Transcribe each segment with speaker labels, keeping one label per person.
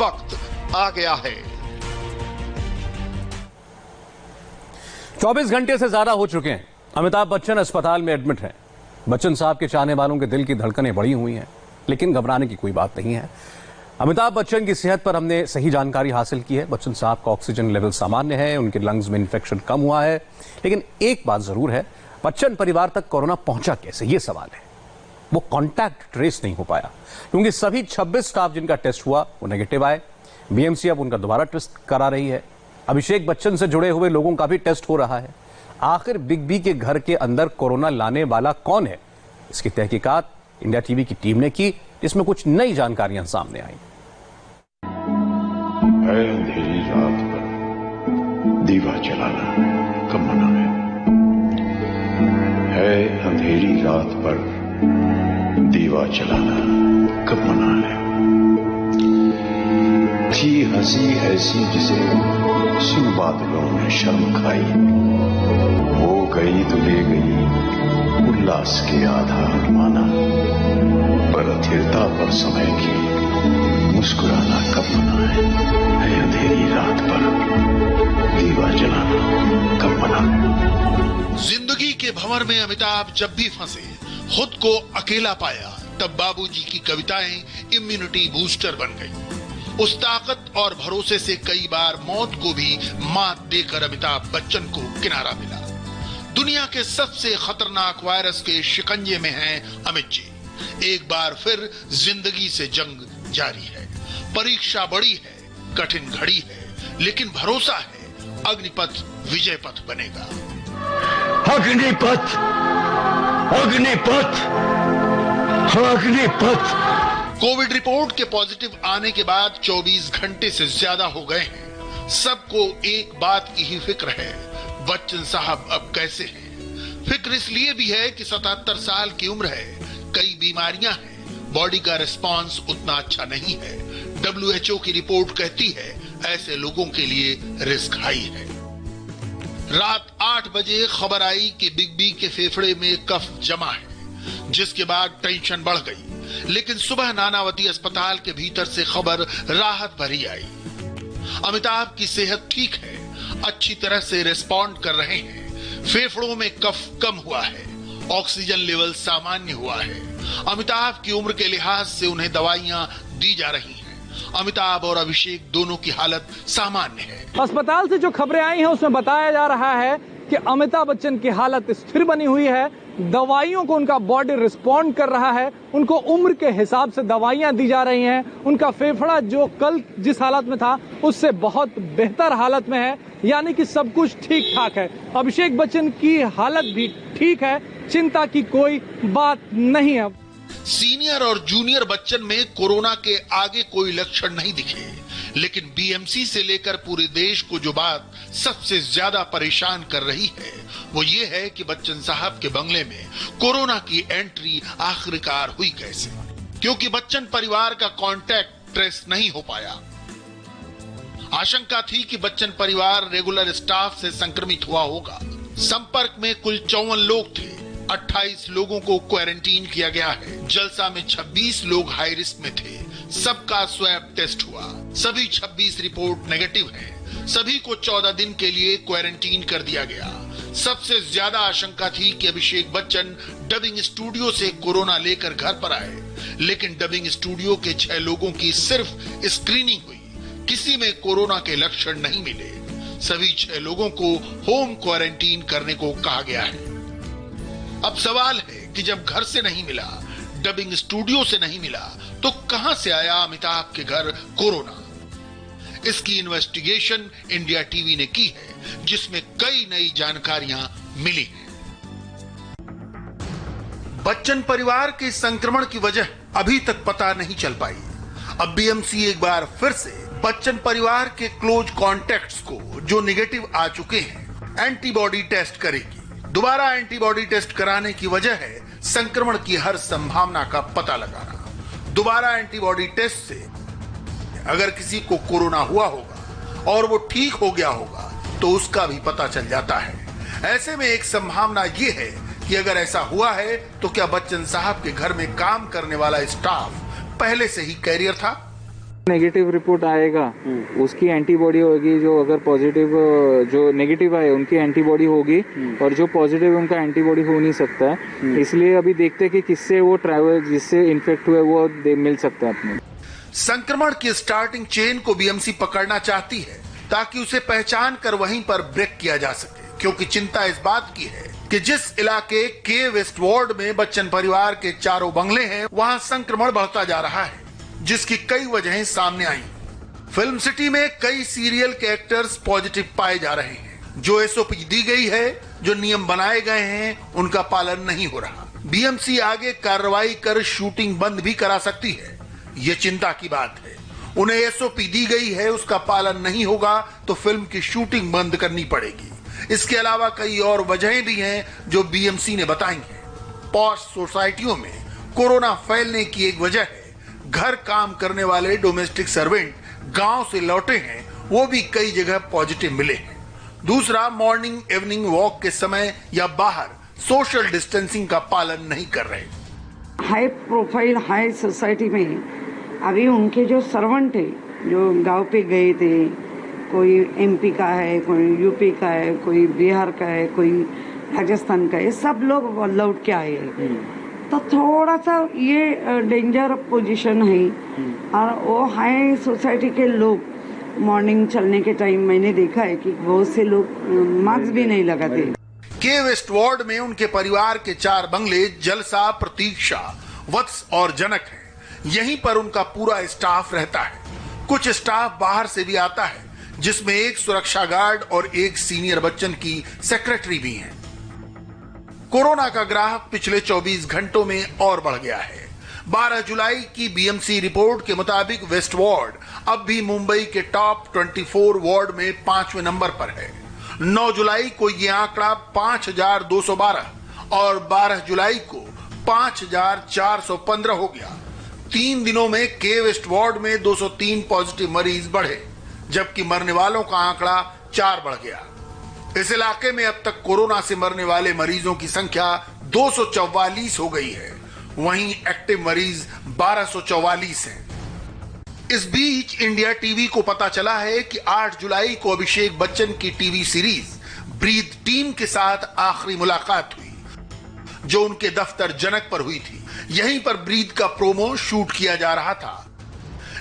Speaker 1: वक्त आ गया है।
Speaker 2: 24 घंटे से ज्यादा हो चुके हैं। अमिताभ बच्चन अस्पताल में एडमिट हैं। बच्चन साहब के चाहने वालों के दिल की धड़कनें बढ़ी हुई हैं, लेकिन घबराने की कोई बात नहीं है। अमिताभ बच्चन की सेहत पर हमने सही जानकारी हासिल की है। बच्चन साहब का ऑक्सीजन लेवल सामान्य है, उनके लंग्स में इंफेक्शन कम हुआ है। लेकिन एक बात जरूर है, बच्चन परिवार तक कोरोना पहुंचा कैसे, ये सवाल है। वो कॉन्टैक्ट ट्रेस नहीं हो पाया, क्योंकि सभी 26 स्टाफ जिनका टेस्ट हुआ वो नेगेटिव आए। बीएमसी अब उनका दोबारा टेस्ट करा रही है। अभिषेक बच्चन से जुड़े हुए लोगों का भी टेस्ट हो रहा है। आखिर बिग बी के घर के अंदर कोरोना लाने वाला कौन है, इसकी तहकीकात इंडिया टीवी की टीम ने की, जिसमें कुछ नई जानकारियां सामने आई।
Speaker 3: है अंधेरी रात पर दीवा जलाना कब मना है अंधेरी रात पर दीवा जलाना कब मना है। थी हंसी ऐसी जिसे सुन बादलों ने शर्म खाई, हो गई तो ले गई उल्लास के आधार माना, पर अस्थिरता पर समय की मुस्कुराना कब मना है अंधेरी रात पर दीवा जलाना कब मना।
Speaker 1: जिंदगी के भंवर में अमिताभ जब भी फंसे, खुद को अकेला पाया, तब बाबूजी की कविताएं इम्यूनिटी बूस्टर बन गई। उस ताकत और भरोसे से कई बार मौत को भी मात देकर अमिताभ बच्चन को किनारा मिला। दुनिया के सबसे खतरनाक वायरस के शिकंजे में हैं अमित जी। एक बार फिर जिंदगी से जंग जारी है। परीक्षा बड़ी है, कठिन घड़ी है, लेकिन भरोसा है अग्निपथ विजय पथ बनेगा।
Speaker 3: अग्निपथ, अग्निपथ, अग्निपथ।
Speaker 1: कोविड रिपोर्ट के पॉजिटिव आने के बाद 24 घंटे से ज्यादा हो गए हैं। सबको एक बात की ही फिक्र है, बच्चन साहब अब कैसे हैं। फिक्र इसलिए भी है कि 77 साल की उम्र है, कई बीमारियां हैं, बॉडी का रिस्पांस उतना अच्छा नहीं है। WHO की रिपोर्ट कहती है ऐसे लोगों के लिए रिस्क हाई है। रात 8 बजे खबर आई कि बिग बी के फेफड़े में कफ जमा है, जिसके बाद टेंशन बढ़ गई। लेकिन सुबह नानावती अस्पताल के भीतर से खबर राहत भरी आई। अमिताभ की सेहत ठीक है, अच्छी तरह से रिस्पॉन्ड कर रहे हैं। फेफड़ों में कफ कम हुआ है, ऑक्सीजन लेवल सामान्य हुआ है। अमिताभ की उम्र के लिहाज से उन्हें दवाइयां दी जा रही हैं। अमिताभ और अभिषेक दोनों की हालत सामान्य है।
Speaker 4: अस्पताल से जो खबरें आई हैं उसमें बताया जा रहा है कि अमिताभ बच्चन की हालत स्थिर बनी हुई है। दवाइयों को उनका बॉडी रिस्पॉन्ड कर रहा है, उनको उम्र के हिसाब से दवाइयां दी जा रही हैं। उनका फेफड़ा जो कल जिस हालत में था उससे बहुत बेहतर हालत में है, यानी कि सब कुछ ठीक ठाक है। अभिषेक बच्चन की हालत भी ठीक है, चिंता की कोई बात नहीं है।
Speaker 1: सीनियर और जूनियर बच्चन में कोरोना के आगे कोई लक्षण नहीं दिखे, लेकिन बीएमसी से लेकर पूरे देश को जो बात सबसे ज्यादा परेशान कर रही है वो ये है कि बच्चन साहब के बंगले में कोरोना की एंट्री आखिरकार हुई कैसे, क्योंकि बच्चन परिवार का कांटेक्ट ट्रेस नहीं हो पाया। आशंका थी कि बच्चन परिवार रेगुलर स्टाफ से संक्रमित हुआ होगा। संपर्क में कुल 54 लोग थे, 28 लोगों को क्वारंटीन किया गया है। जलसा में 26 लोग हाई रिस्क में थे, सबका स्वैब टेस्ट हुआ, सभी 26 रिपोर्ट नेगेटिव है। सभी को 14 दिन के लिए क्वारंटीन कर दिया गया। सबसे ज्यादा आशंका थी कि अभिषेक बच्चन डबिंग स्टूडियो से कोरोना लेकर घर पर आए, लेकिन डबिंग स्टूडियो के 6 लोगों की सिर्फ स्क्रीनिंग हुई, किसी में कोरोना के लक्षण नहीं मिले। सभी 6 लोगों को होम क्वारंटीन करने को कहा गया है। अब सवाल है कि जब घर से नहीं मिला, डबिंग स्टूडियो से नहीं मिला, तो कहां से आया अमिताभ के घर कोरोना। इसकी इन्वेस्टिगेशन इंडिया टीवी ने की है, जिसमें कई नई जानकारियां मिली हैं। बच्चन परिवार के संक्रमण की वजह अभी तक पता नहीं चल पाई। अब बीएमसी एक बार फिर से बच्चन परिवार के क्लोज कॉन्टैक्ट्स को जो नेगेटिव आ चुके हैं एंटीबॉडी टेस्ट करेगी। दोबारा एंटीबॉडी टेस्ट कराने की वजह है संक्रमण की हर संभावना का पता लगाना। दोबारा एंटीबॉडी टेस्ट से अगर किसी को कोरोना हुआ होगा और वो ठीक हो गया होगा तो उसका भी पता चल जाता है। ऐसे में एक संभावना ये है कि अगर ऐसा हुआ है तो क्या बच्चन साहब के घर में काम करने वाला स्टाफ पहले से ही कैरियर था।
Speaker 5: नेगेटिव रिपोर्ट आएगा उसकी एंटीबॉडी होगी, जो अगर पॉजिटिव जो नेगेटिव आए उनकी एंटीबॉडी होगी और जो पॉजिटिव उनका एंटीबॉडी हो नहीं सकता है। इसलिए अभी देखते हैं कि किससे वो ट्रैवल जिससे इन्फेक्ट हुए वो मिल सकता है अपने।
Speaker 1: संक्रमण की स्टार्टिंग चेन को बीएमसी पकड़ना चाहती है ताकि उसे पहचान कर वहीं पर ब्रेक किया जा सके, क्योंकि चिंता इस बात की है कि जिस इलाके के वेस्ट वार्ड में बच्चन परिवार के चारों बंगले हैं वहां संक्रमण बढ़ता जा रहा है, जिसकी कई वजहें सामने आई। फिल्म सिटी में कई सीरियल के एक्टर्स पॉजिटिव पाए जा रहे हैं। जो एसओपी दी गई है, जो नियम बनाए गए हैं, उनका पालन नहीं हो रहा। बीएमसी आगे कार्रवाई कर शूटिंग बंद भी करा सकती है, ये चिंता की बात है। उन्हें एसओपी दी गई है, उसका पालन नहीं होगा तो फिल्म की शूटिंग बंद करनी पड़ेगी। इसके अलावा कई और वजहें भी हैं जो बीएमसी ने बताई हैं। पॉश सोसाइटियों में कोरोना फैलने की एक वजह है घर काम करने वाले डोमेस्टिक सर्वेंट गांव से लौटे हैं, वो भी कई जगह पॉजिटिव मिले हैं। दूसरा, मॉर्निंग इवनिंग वॉक के समय या बाहर सोशल डिस्टेंसिंग का पालन नहीं कर रहे।
Speaker 6: हाई प्रोफाइल हाई सोसाइटी में अभी उनके जो सर्वेंट है जो गांव पे गए थे, कोई एमपी का है, कोई यूपी का है, कोई बिहार का है, कोई राजस्थान का है, सब लोग लौट के आए हैं। तो थोड़ा सा ये डेंजर पोजीशन है। और वो हाई सोसाइटी के लोग मॉर्निंग चलने के टाइम मैंने देखा है कि बहुत से लोग मास्क भी नहीं लगाते।
Speaker 1: के वेस्ट वार्ड में उनके परिवार के 4 बंगले जलसा, प्रतीक्षा, वत्स और जनक हैं। यहीं पर उनका पूरा स्टाफ रहता है। कुछ स्टाफ बाहर से भी आता है, जिसमें एक सुरक्षा गार्ड और एक सीनियर बच्चन की सेक्रेटरी भी हैं। कोरोना का ग्राफ पिछले 24 घंटों में और बढ़ गया है। 12 जुलाई की बीएमसी रिपोर्ट के मुताबिक वेस्ट वार्ड अब भी मुंबई के टॉप 24 वार्ड में 5वें नंबर पर है। 9 जुलाई को यह आंकड़ा 5212 और 12 जुलाई को 5415 हो गया। 3 दिनों में के वेस्ट वार्ड में 203 पॉजिटिव मरीज बढ़े, जबकि मरने वालों का आंकड़ा 4 बढ़ गया। इस इलाके में अब तक कोरोना से मरने वाले मरीजों की संख्या 244 हो गई है, वहीं एक्टिव मरीज 1244 हैं। इस बीच इंडिया टीवी को पता चला है कि 8 जुलाई को अभिषेक बच्चन की टीवी सीरीज ब्रीथ टीम के साथ आखिरी मुलाकात हुई, जो उनके दफ्तर जनक पर हुई थी। यहीं पर ब्रीथ का प्रोमो शूट किया जा रहा था,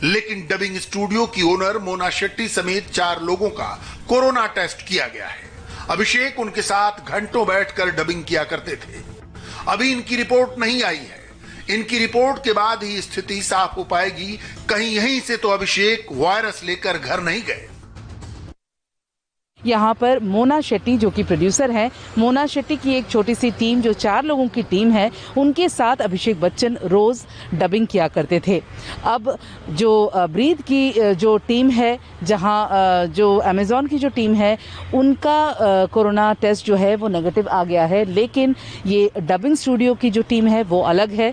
Speaker 1: लेकिन डबिंग स्टूडियो की ओनर मोना शेट्टी समेत 4 लोगों का कोरोना टेस्ट किया गया है। अभिषेक उनके साथ घंटों बैठकर डबिंग किया करते थे। अभी इनकी रिपोर्ट नहीं आई है। इनकी रिपोर्ट के बाद ही स्थिति साफ हो पाएगी। कहीं यहीं से तो अभिषेक वायरस लेकर घर नहीं गए।
Speaker 7: यहाँ पर मोना शेट्टी जो कि प्रोड्यूसर हैं, मोना शेट्टी की एक छोटी सी टीम जो 4 लोगों की टीम है, उनके साथ अभिषेक बच्चन रोज डबिंग किया करते थे। अब जो ब्रीथ की जो टीम है, जहाँ जो अमेज़ॉन की जो टीम है, उनका कोरोना टेस्ट जो है वो नेगेटिव आ गया है, लेकिन ये डबिंग स्टूडियो की जो टीम है वो अलग है,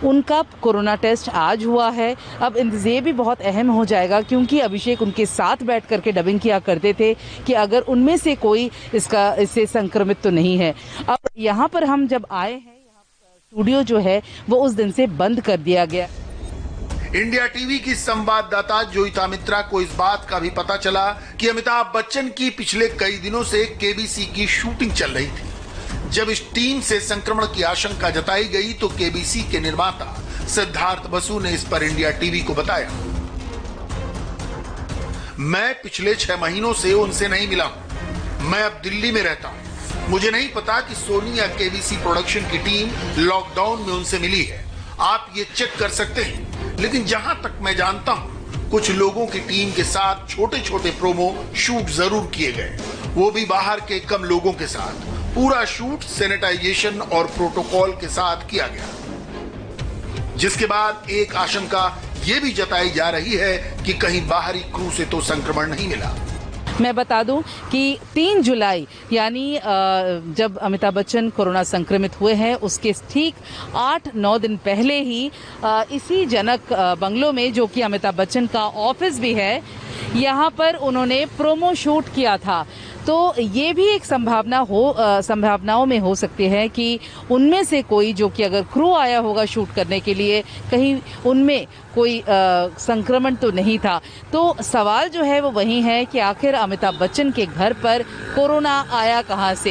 Speaker 7: उनका कोरोना टेस्ट आज हुआ है। अब ये भी बहुत अहम हो जाएगा, क्योंकि अभिषेक उनके साथ बैठ करके डबिंग किया करते थे कि अगर उनमें से कोई इससे संक्रमित तो नहीं है। अब यहाँ पर हम जब आए हैं, यहाँ स्टूडियो जो है वो उस दिन से बंद कर दिया गया।
Speaker 1: इंडिया टीवी की संवाददाता जोईता मित्रा को इस बात का भी पता चला कि अमिताभ बच्चन की पिछले कई दिनों से केबीसी की शूटिंग चल रही थी। जब इस टीम से संक्रमण की आशंका जताई गई तो केबीसी के निर्माता सिद्धार्थ बसु ने इस पर इंडिया टीवी को बताया, मैं पिछले 6 महीनों से उनसे नहीं मिला हूं। मैं अब दिल्ली में रहता हूं। मुझे नहीं पता कि सोनी या केबीसी प्रोडक्शन की टीम लॉकडाउन में उनसे मिली है। आप ये चेक कर सकते हैं। लेकिन जहां तक मैं जानता हूं, कुछ लोगों की टीम के साथ छोटे छोटे प्रोमो शूट जरूर किए गए, वो भी बाहर के कम लोगों के साथ। पूरा शूट सैनिटाइजेशन और प्रोटोकॉल के साथ किया गया, जिसके बाद एक आशंका ये भी जताई जा रही है कि कहीं बाहरी क्रू से तो संक्रमण नहीं मिला।
Speaker 7: मैं बता दूं कि 3 जुलाई यानी जब अमिताभ बच्चन कोरोना संक्रमित हुए हैं, उसके ठीक 8-9 दिन पहले ही इसी जनक बंगलों में, जो कि अमिताभ बच्चन का ऑफिस भी है, यहाँ पर उन्होंने प्रोमो शूट किया था। तो ये भी एक संभावनाओं में हो सकती है कि उनमें से कोई जो कि अगर क्रू आया होगा शूट करने के लिए, कहीं उनमें कोई संक्रमण तो नहीं था। तो सवाल जो है वो वही है कि आखिर अमिताभ बच्चन के घर पर कोरोना आया कहाँ से।